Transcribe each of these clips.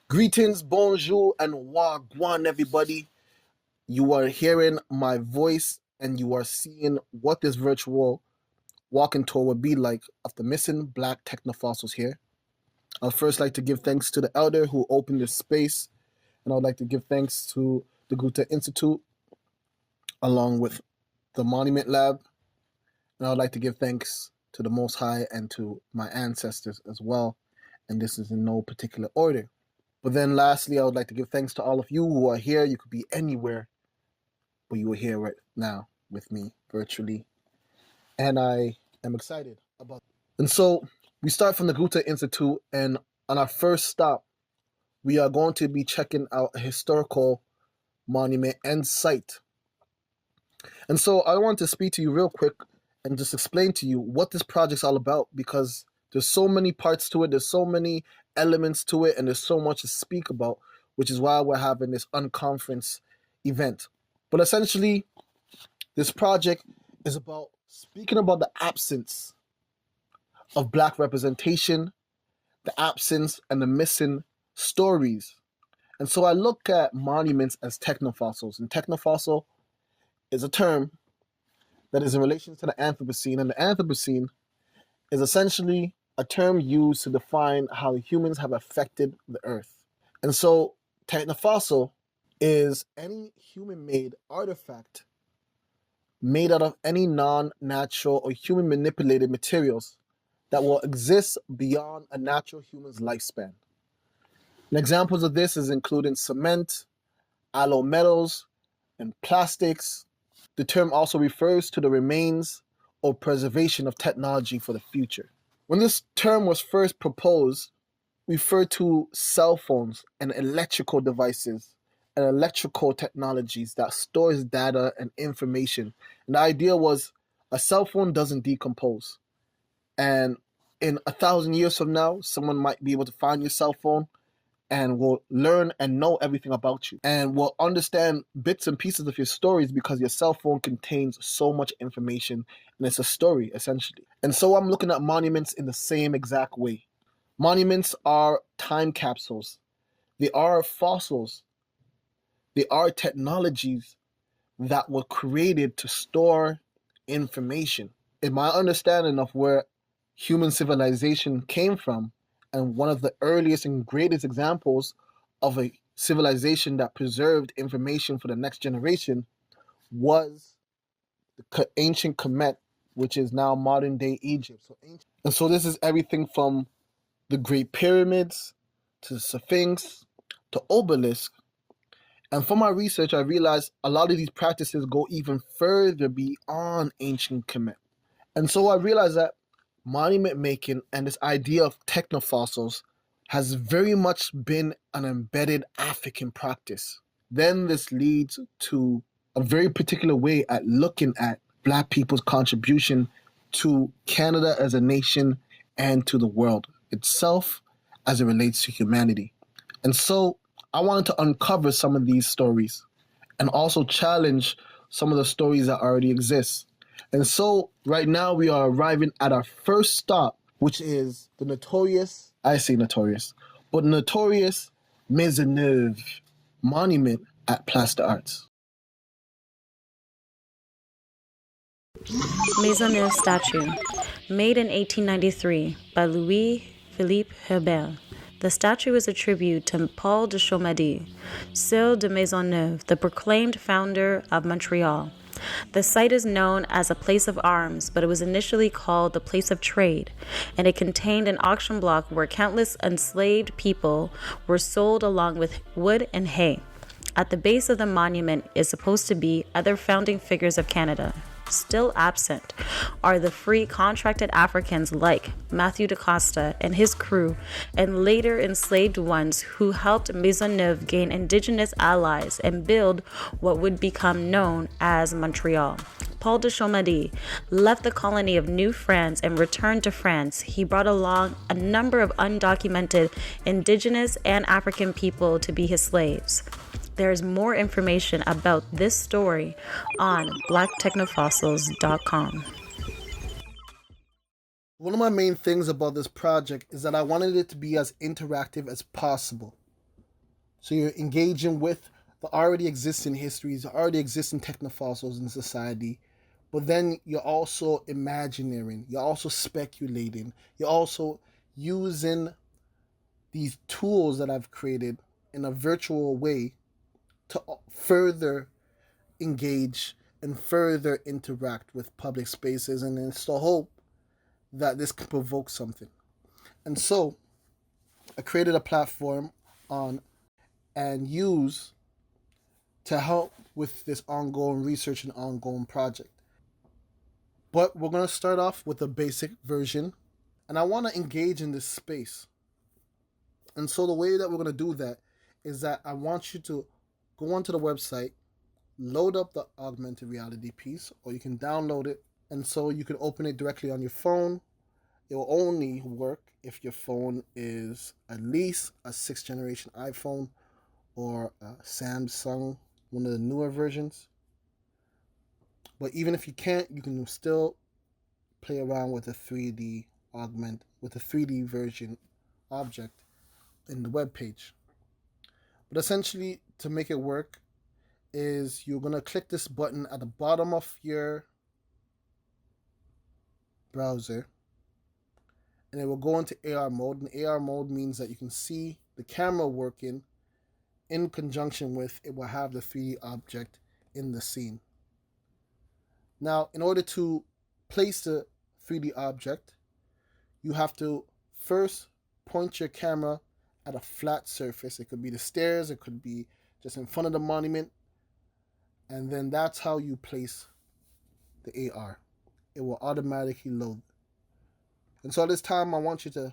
Greetings, bonjour, and wagwan, everybody. You are hearing my voice and you are seeing what this virtual walking tour would be like of the missing black technofossils here. I'd first like to give thanks to the elder who opened this space, and I would like to give thanks to the Goethe Institute along with the Monument Lab, and I would like to give thanks to the Most High and to my ancestors as well, and this is in no particular order. But then lastly, I would like to give thanks to all of you who are here. You could be anywhere, but you are here right now with me virtually. And I am excited about it. And so we start from the Goethe Institute, and on our first stop, we are going to be checking out a historical monument and site. And so I want to speak to you real quick and just explain to you what this project's all about, because there's so many parts to it, there's so many elements to it, and there's so much to speak about, which is why we're having this unconference event. But essentially, this project is about speaking about the absence of Black representation, the absence and the missing stories. And so I look at monuments as technofossils, and technofossil is a term that is in relation to the Anthropocene, and the Anthropocene is essentially a term used to define how humans have affected the earth. And so technofossil is any human-made artifact made out of any non-natural or human-manipulated materials that will exist beyond a natural human's lifespan. And examples of this is including cement, alloy metals, and plastics. The term also refers to the remains or preservation of technology for the future. When this term was first proposed, we referred to cell phones and electrical devices and electrical technologies that stores data and information. And the idea was a cell phone doesn't decompose. And in 1,000 years from now, someone might be able to find your cell phone and will learn and know everything about you and will understand bits and pieces of your stories because your cell phone contains so much information, and it's a story essentially. And so I'm looking at monuments in the same exact way. Monuments are time capsules. They are fossils. They are technologies that were created to store information. In my understanding of where human civilization came from, and one of the earliest and greatest examples of a civilization that preserved information for the next generation was the ancient Kemet, which is now modern day Egypt. And so this is everything from the Great Pyramids to the Sphinx to obelisk. And from my research, I realized a lot of these practices go even further beyond ancient Kemet. And so I realized that monument making and this idea of technofossils has very much been an embedded African practice. Then this leads to a very particular way at looking at Black people's contribution to Canada as a nation and to the world itself as it relates to humanity. And so I wanted to uncover some of these stories and also challenge some of the stories that already exist. And so right now we are arriving at our first stop, which is the notorious Maisonneuve Monument at Place des Arts. Maisonneuve statue, made in 1893 by Louis-Philippe Herbert. The statue is a tribute to Paul de Chaumardy, Sieur de Maisonneuve, the proclaimed founder of Montreal. The site is known as a place of arms, but it was initially called the place of trade, and it contained an auction block where countless enslaved people were sold along with wood and hay. At the base of the monument is supposed to be other founding figures of Canada. Still absent are the free contracted Africans like Matthew da Costa and his crew, and later enslaved ones who helped Maisonneuve gain indigenous allies and build what would become known as Montreal. Paul de Chaumardy left the colony of New France and returned to France. He brought along a number of undocumented indigenous and African people to be his slaves. There's more information about this story on blacktechnofossils.com. One of my main things about this project is that I wanted it to be as interactive as possible. So you're engaging with the already existing histories, the already existing technofossils in society, but then you're also imagineering, you're also speculating, you're also using these tools that I've created in a virtual way to further engage and further interact with public spaces, and it's the hope that this can provoke something. And so I created a platform on and use to help with this ongoing research and ongoing project. But we're going to start off with a basic version, and I want to engage in this space. And so the way that we're going to do that is that I want you to go onto the website, load up the augmented reality piece, or you can download it. And so you can open it directly on your phone. It will only work if your phone is at least a 6th generation iPhone or a Samsung, one of the newer versions. But even if you can't, you can still play around with a 3D version object in the web page. But essentially, to make it work, is you're gonna click this button at the bottom of your browser, and it will go into AR mode. And AR mode means that you can see the camera working in conjunction with it will have the 3D object in the scene. Now, in order to place the 3D object, you have to first point your camera at a flat surface. It could be the stairs, it could be just in front of the monument, and then that's how you place the AR. It will automatically load. And so at this time, I want you to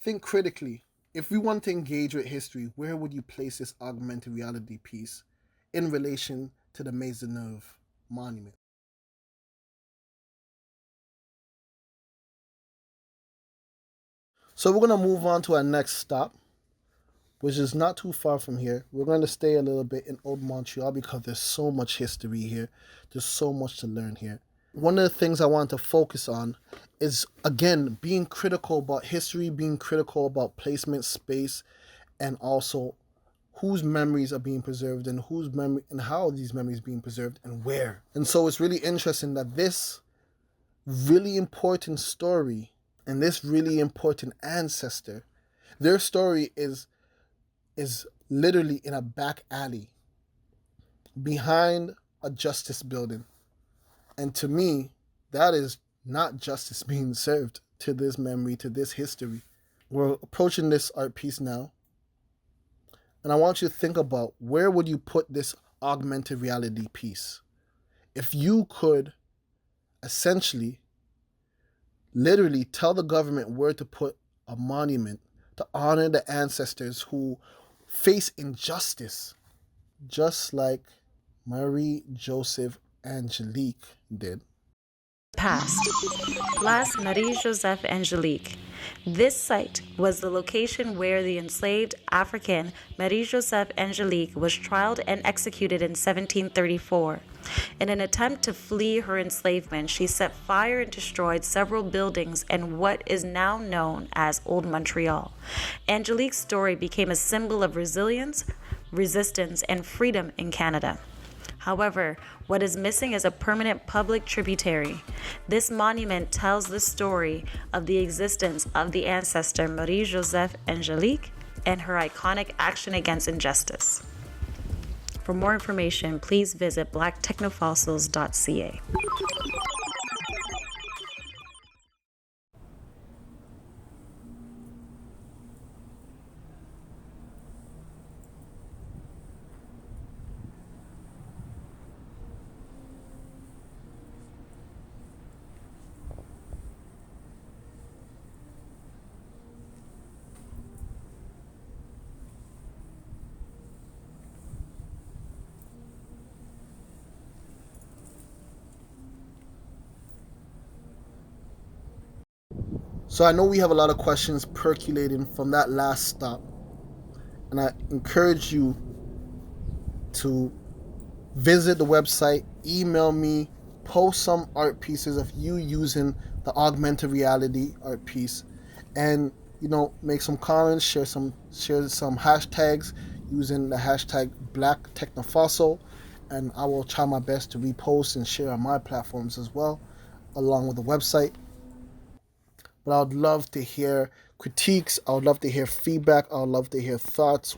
think critically. If we want to engage with history, where would you place this augmented reality piece in relation to the Maisonneuve monument? So we're going to move on to our next stop, which is not too far from here. We're going to stay a little bit in Old Montreal because there's so much history here. There's so much to learn here. One of the things I want to focus on is, again, being critical about history, being critical about placement, space, and also whose memories are being preserved and whose memory and how these memories being preserved and where. And so it's really interesting that this really important story and this really important ancestor, their story is literally in a back alley behind a justice building. And to me, that is not justice being served to this memory, to this history. We're approaching this art piece now. And I want you to think about, where would you put this augmented reality piece? If you could essentially, literally tell the government where to put a monument to honor the ancestors who face injustice, just like Marie Joseph Angelique did. Past. Place Marie-Joseph Angelique. This site was the location where the enslaved African Marie-Joseph Angelique was tried and executed in 1734. In an attempt to flee her enslavement, she set fire and destroyed several buildings in what is now known as Old Montreal. Angelique's story became a symbol of resilience, resistance, and freedom in Canada. However, what is missing is a permanent public tributary. This monument tells the story of the existence of the ancestor Marie-Joseph Angelique and her iconic action against injustice. For more information, please visit blacktechnofossils.ca. So I know we have a lot of questions percolating from that last stop, and I encourage you to visit the website, email me, post some art pieces of you using the augmented reality art piece, and make some comments, share some hashtags. using the hashtag BlackTechnoFossil, and I will try my best to repost and share on my platforms as well, along with the website. But I would love to hear critiques. I would love to hear feedback. I would love to hear thoughts.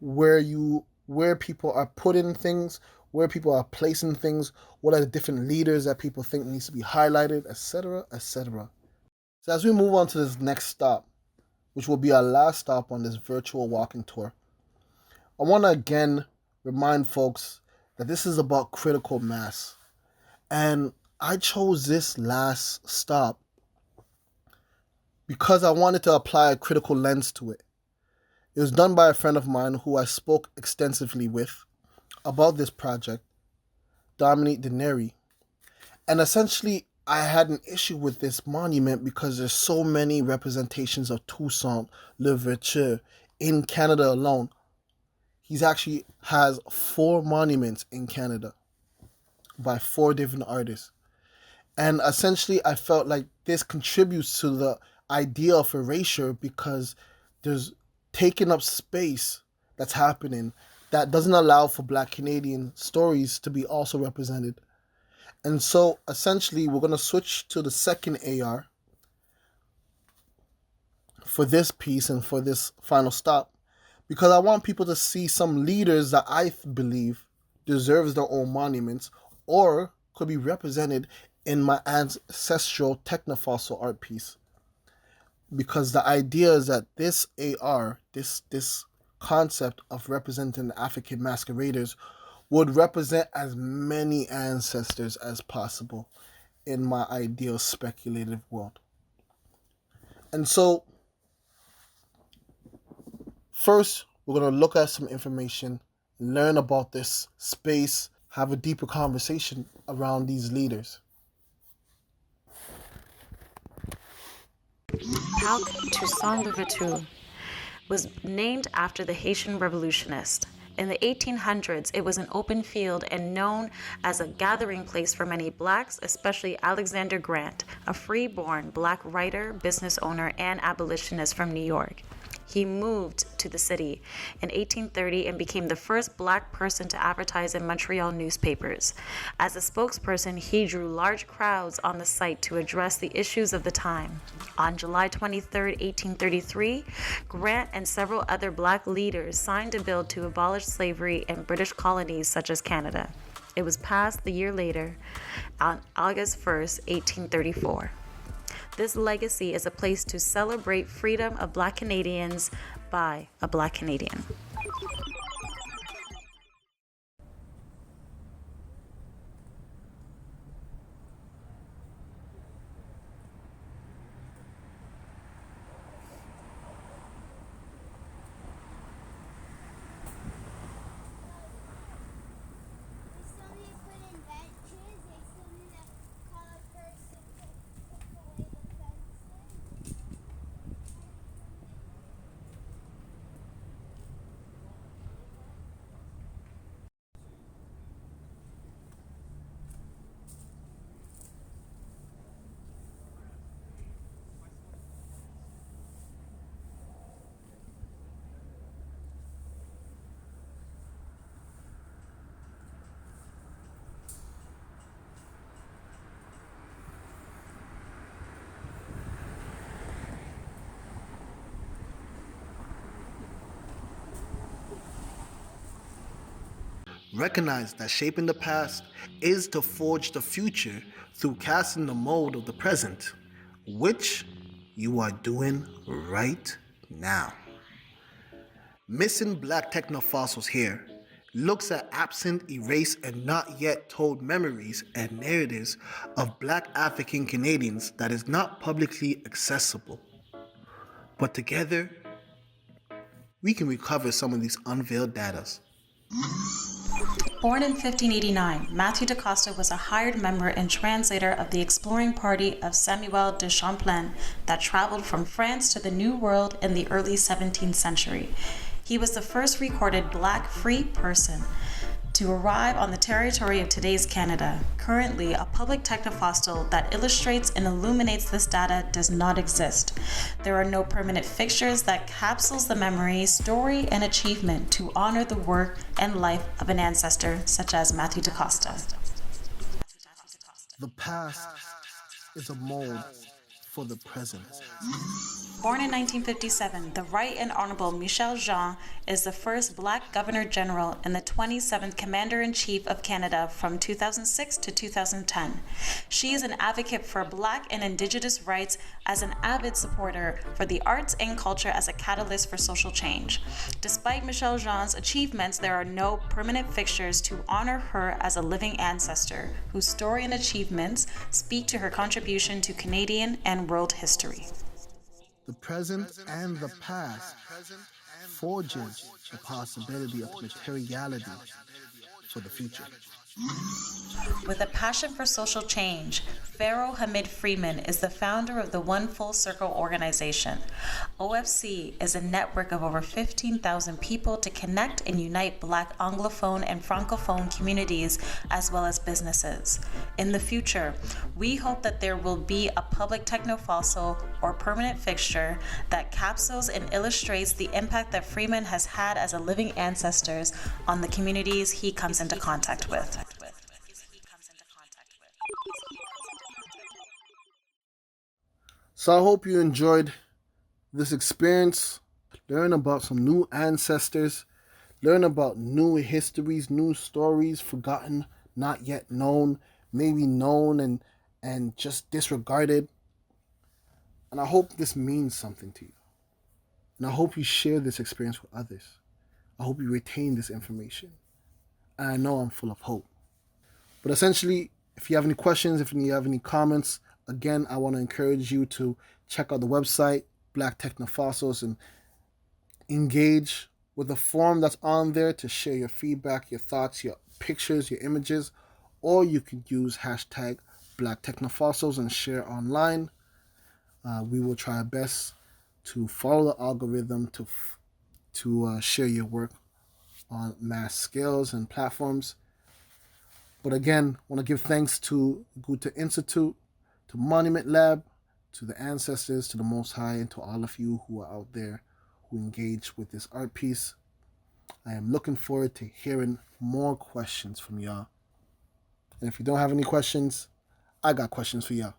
Where people are putting things, where people are placing things, what are the different leaders that people think needs to be highlighted, etc., etc. So as we move on to this next stop, which will be our last stop on this virtual walking tour, I want to again remind folks that this is about critical mass. And I chose this last stop because I wanted to apply a critical lens to it. It was done by a friend of mine who I spoke extensively with about this project, Dominique Deneri. And essentially, I had an issue with this monument because there's so many representations of Toussaint Louverture in Canada alone. He's actually has 4 monuments in Canada by 4 different artists. And essentially, I felt like this contributes to the idea of erasure because there's taking up space that's happening that doesn't allow for Black Canadian stories to be also represented. And so essentially we're going to switch to the second AR for this piece and for this final stop, because I want people to see some leaders that I believe deserves their own monuments or could be represented in my ancestral technofossil art piece. Because the idea is that this AR, this concept of representing African masqueraders would represent as many ancestors as possible in my ideal speculative world. And so, first, we're going to look at some information, learn about this space, have a deeper conversation around these leaders. Parc Toussaint Louverture was named after the Haitian revolutionist. In the 1800s, it was an open field and known as a gathering place for many blacks, especially Alexander Grant, a free-born black writer, business owner, and abolitionist from New York. He moved to the city in 1830 and became the first black person to advertise in Montreal newspapers. As a spokesperson, he drew large crowds on the site to address the issues of the time. On July 23, 1833, Grant and several other black leaders signed a bill to abolish slavery in British colonies such as Canada. It was passed the year later, on August 1, 1834. This legacy is a place to celebrate freedom of Black Canadians by a Black Canadian. Recognize that shaping the past is to forge the future through casting the mold of the present, which you are doing right now. Missing Black Technofossils here looks at absent, erased, and not yet told memories and narratives of Black African Canadians that is not publicly accessible. But together, we can recover some of these unveiled data. Born in 1589, Matthew da Costa was a hired member and translator of the exploring party of Samuel de Champlain that traveled from France to the New World in the early 17th century. He was the first recorded black free person to arrive on the territory of today's Canada. Currently, a public technofossil that illustrates and illuminates this data does not exist. There are no permanent fixtures that capsules the memory, story, and achievement to honor the work and life of an ancestor such as Matthew DaCosta. The past is a mold for the present. Born in 1957, the Right and Honorable Michelle Jean is the first Black Governor General and the 27th Commander-in-Chief of Canada from 2006 to 2010. She is an advocate for Black and Indigenous rights as an avid supporter for the arts and culture as a catalyst for social change. Despite Michelle Jean's achievements, there are no permanent fixtures to honor her as a living ancestor, whose story and achievements speak to her contribution to Canadian and world history. The present and the past forges the possibility of materiality for the future. With a passion for social change, Pharaoh Hamid Freeman is the founder of the One Full Circle organization. OFC is a network of over 15,000 people to connect and unite Black Anglophone and Francophone communities as well as businesses. In the future, we hope that there will be a public technofossil or permanent fixture that capsules and illustrates the impact that Freeman has had as a living ancestor on the communities he comes into contact with. So I hope you enjoyed this experience. Learn about some new ancestors. Learn about new histories, new stories, forgotten, not yet known, maybe known and just disregarded. And I hope this means something to you. And I hope you share this experience with others. I hope you retain this information. And I know I'm full of hope. But essentially, if you have any questions, if you have any comments, again, I want to encourage you to check out the website, Black TECHNOFOSSILS, and engage with the form that's on there to share your feedback, your thoughts, your pictures, your images, or you can use hashtag Black TECHNOFOSSILS and share online. We will try our best to follow the algorithm to share your work on mass scales and platforms. But again, I want to give thanks to Goethe Institute, to Monument Lab, to the ancestors, to the Most High, and to all of you who are out there who engage with this art piece. I am looking forward to hearing more questions from y'all. And if you don't have any questions, I got questions for y'all.